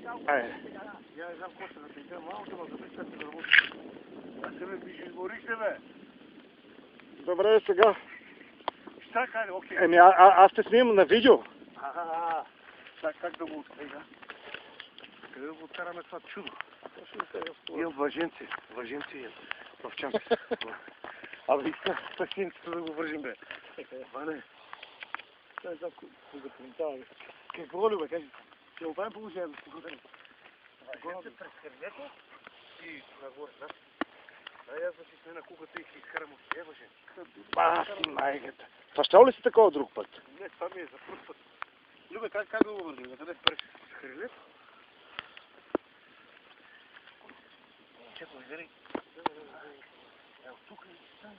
Я не знам какво ще напитам, малко, но запитка се да работи. А се ме пише, изгорихте, бе. Добре, сега. Šta, хайде, окей. Еми, аз те снимам на видео. Как да го открига? Къде да го откараме това чудо? Имам въженци. Въженци имам. В чанката. Абе, иска пасинцето да го вържим, бе. Ване. Това е кога принтава, бе. Какво ли, бе, кажи? Ще оправим положението. Въженци през хърнето и нагоре, да? Дай аз да си сме на кугата и си изкарам от тия въженци. Баси майката. Фащал ли си такова друг път? Не, това ми е за пръв път. Любе, как да го върнем? Да къде през хрилет? Чето, изери. Ево, тук ли стана?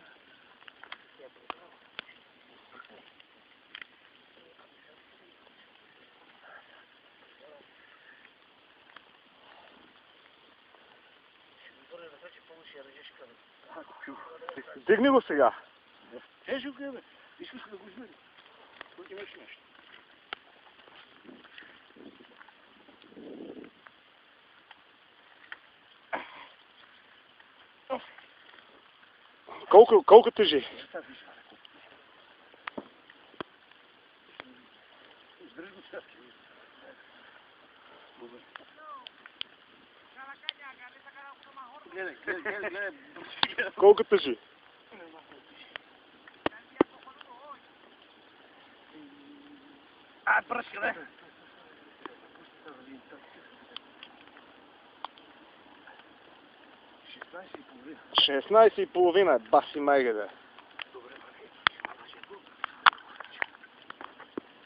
Дигни го сега. Тежо го е, бе. Искаш да го измери. Тук имаш нещо. Колко тежи? Издръж го сега. Гледай. Колко тежи? Пръска, бе. 16,5. 16,5, баси майката.